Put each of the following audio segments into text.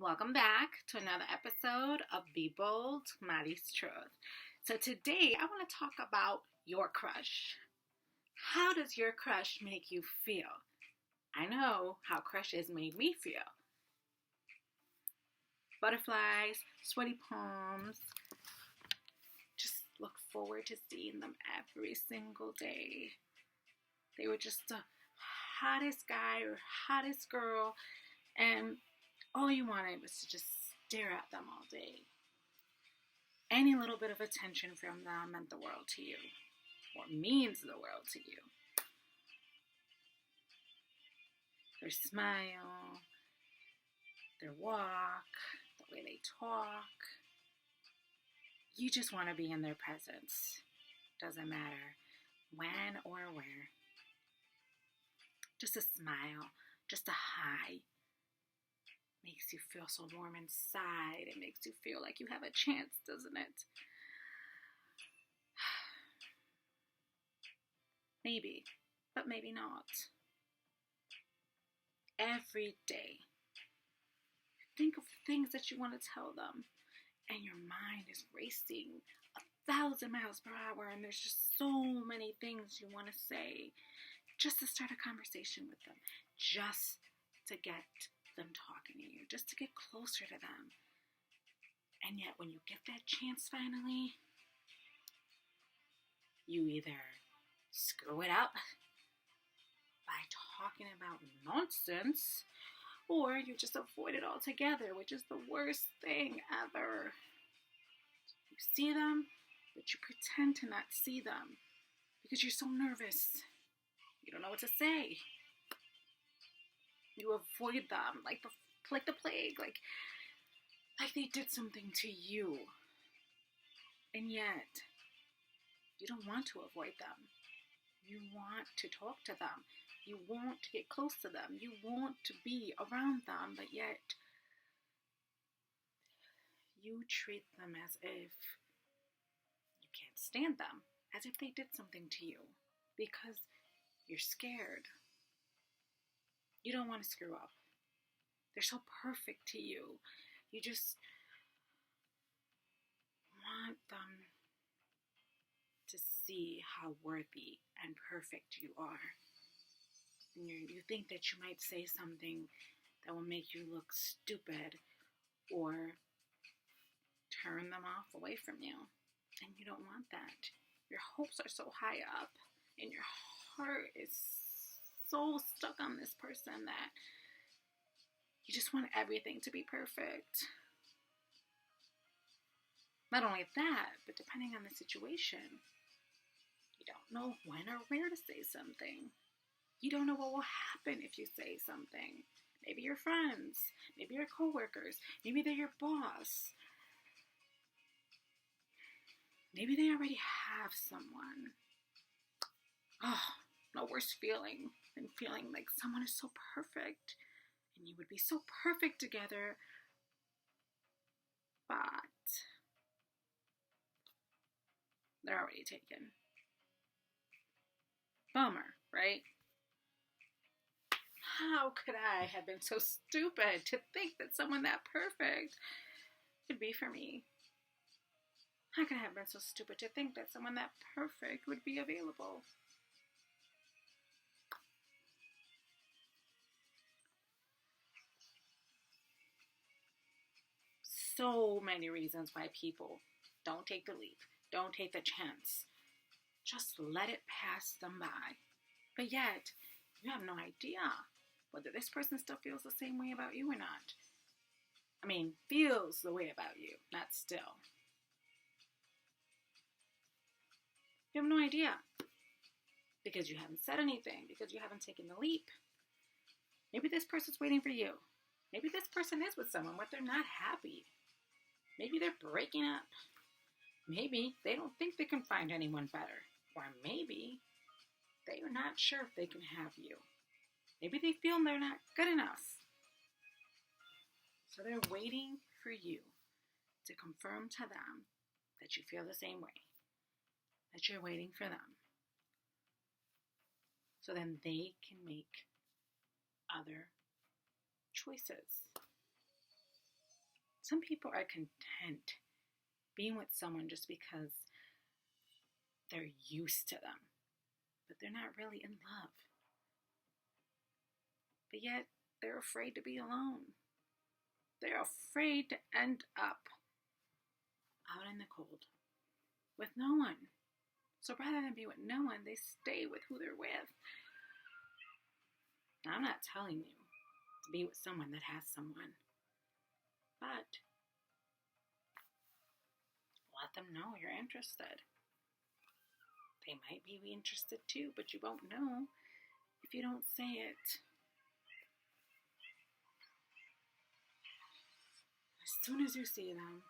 Welcome back to another episode of Be Bold, Maddie's Truth. So today I want to talk about your crush. How does your crush make you feel? I know how crushes made me feel. Butterflies, sweaty palms. Just look forward to seeing them every single day. They were just the hottest guy or hottest girl, and all you wanted was to just stare at them all day. Any little bit of attention from them meant the world to you, or means the world to you. Their smile, their walk, the way they talk. You just want to be in their presence. Doesn't matter when or where. Just a smile, just a hi. Makes you feel so warm inside. It makes you feel like you have a chance, doesn't it? Maybe, but maybe not. Every day, think of things that you want to tell them, and your mind is racing 1,000 miles per hour, and there's just so many things you want to say just to start a conversation with them, just to get them talking to you, just to get closer to them. And yet when you get that chance finally, you either screw it up by talking about nonsense, or you just avoid it altogether, which is the worst thing ever. You see them, but you pretend to not see them because you're so nervous. You don't know what to say. You avoid them like the plague, like they did something to you. And yet, you don't want to avoid them. You want to talk to them. You want to get close to them. You want to be around them, but yet you treat them as if you can't stand them, as if they did something to you, because you're scared. You don't want to screw up. They're so perfect to you. You just want them to see how worthy and perfect you are. And you think that you might say something that will make you look stupid or turn them off away from you. And you don't want that. Your hopes are so high up, and your heart is so stuck on this person that you just want everything to be perfect. Not only that, but depending on the situation, you don't know when or where to say something. You don't know what will happen if you say something. Maybe your friends, maybe your coworkers, maybe they're your boss. Maybe they already have someone. Oh, no worse feeling than feeling like someone is so perfect and you would be so perfect together, but they're already taken. Bummer, right? How could I have been so stupid to think that someone that perfect could be for me? How could I have been so stupid to think that someone that perfect would be available? So many reasons why people don't take the leap, don't take the chance. Just let it pass them by. But yet, you have no idea whether this person still feels the same way about you or not. I mean, feels the way about you, not still. You have no idea. Because you haven't said anything, because you haven't taken the leap. Maybe this person's waiting for you. Maybe this person is with someone, but they're not happy. Maybe they're breaking up. Maybe they don't think they can find anyone better. Or maybe they are not sure if they can have you. Maybe they feel they're not good enough. So they're waiting for you to confirm to them that you feel the same way, that you're waiting for them. So then they can make other choices. Some people are content being with someone just because they're used to them, but they're not really in love. But yet, they're afraid to be alone. They're afraid to end up out in the cold with no one. So rather than be with no one, they stay with who they're with. Now, I'm not telling you to be with someone that has someone, but let them know you're interested. They might be interested too, but you won't know if you don't say it. As soon as you see them,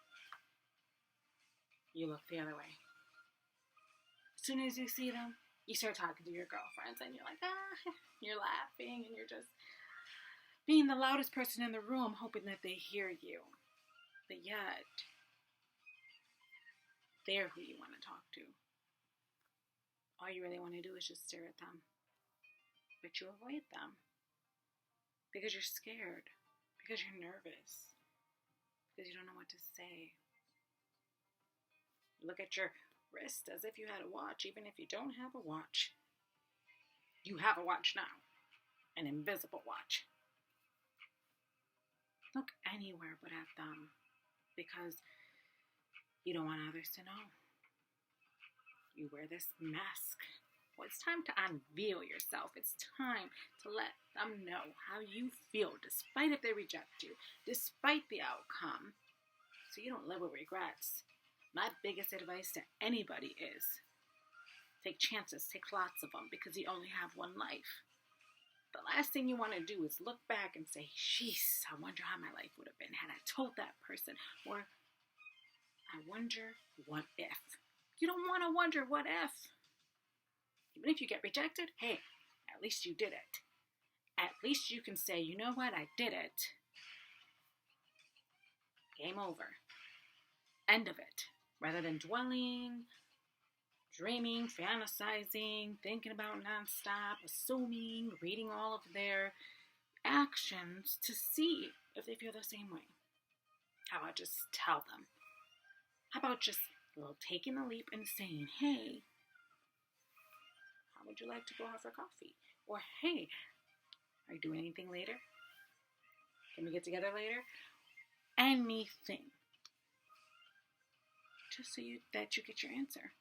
you look the other way. As soon as you see them, you start talking to your girlfriends and you're like, you're laughing and you're just being the loudest person in the room, hoping that they hear you. But yet, they're who you want to talk to. All you really want to do is just stare at them. But you avoid them because you're scared, because you're nervous, because you don't know what to say. You look at your wrist as if you had a watch, even if you don't have a watch. You have a watch now, an invisible watch. Look anywhere but at them because you don't want others to know. You wear this mask. Well, it's time to unveil yourself. It's time to let them know how you feel, despite if they reject you, despite the outcome, so you don't live with regrets. My biggest advice to anybody is take chances, take lots of them, because you only have one life. The last thing you want to do is look back and say, jeez, I wonder how my life would have been had I told that person, or I wonder what if. You don't want to wonder what if. Even if you get rejected, hey, at least you did it. At least you can say, you know what, I did it. Game over. End of it. Rather than dwelling, dreaming, fantasizing, thinking about nonstop, assuming, reading all of their actions to see if they feel the same way. How about just tell them? How about just taking the leap and saying, hey, how would you like to go out for coffee? Or, hey, are you doing anything later? Can we get together later? Anything. Just so that you get your answer.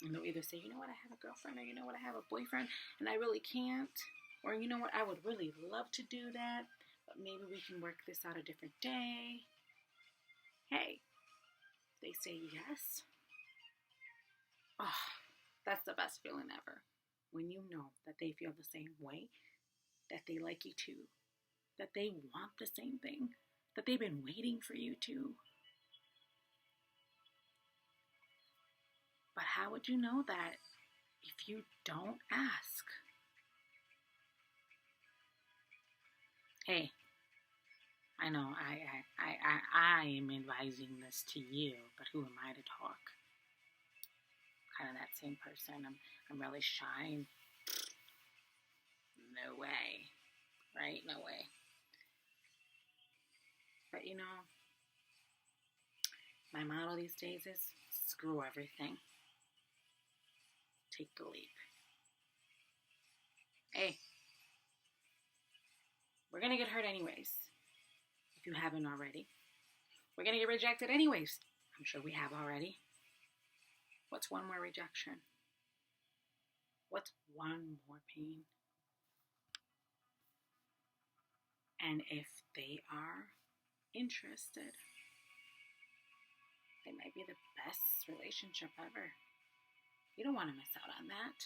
And they'll either say, you know what, I have a girlfriend, or you know what, I have a boyfriend, and I really can't. Or you know what, I would really love to do that, but maybe we can work this out a different day. Hey, they say yes. Oh, that's the best feeling ever. When you know that they feel the same way, that they like you too, that they want the same thing, that they've been waiting for you to. But how would you know that if you don't ask? Hey, I know I am advising this to you, but who am I to talk? Kind of that same person. I'm really shy. No way, right? No way. But you know, my motto these days is screw everything. Take the leap. Hey, we're gonna get hurt anyways, if you haven't already. We're gonna get rejected anyways. I'm sure we have already. What's one more rejection? What's one more pain? And if they are interested, it might be the best relationship ever. You don't want to miss out on that.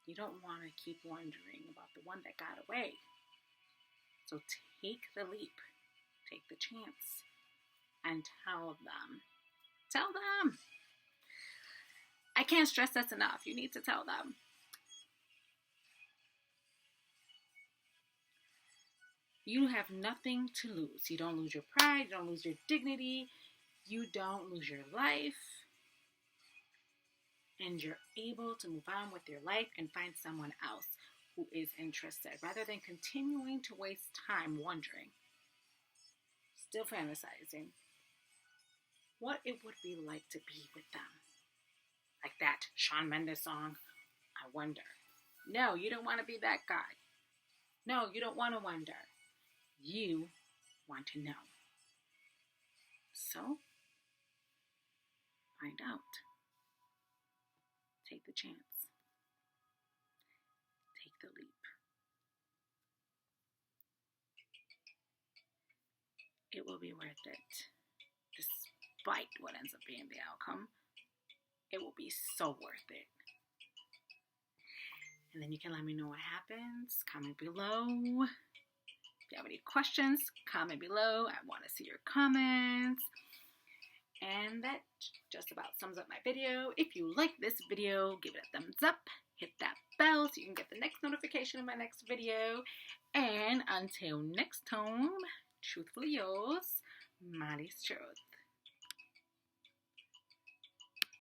You don't want to keep wondering about the one that got away. So take the leap, take the chance, and tell them. Tell them. I can't stress this enough. You need to tell them. You have nothing to lose. You don't lose your pride. You don't lose your dignity. You don't lose your life. And you're able to move on with your life and find someone else who is interested, rather than continuing to waste time wondering. still fantasizing, what it would be like to be with them. Like that Shawn Mendes song, I Wonder. No, you don't want to be that guy. No, you don't want to wonder. You want to know. So, find out. Take the chance. Take the leap. It will be worth it. Despite what ends up being the outcome, it will be so worth it. And then you can let me know what happens. Comment below. If you have any questions, comment below. I want to see your comments. And that just about sums up my video. If you like this video, give it a thumbs up. Hit that bell so you can get the next notification of my next video. And until next time, truthfully yours, Molly's Truth.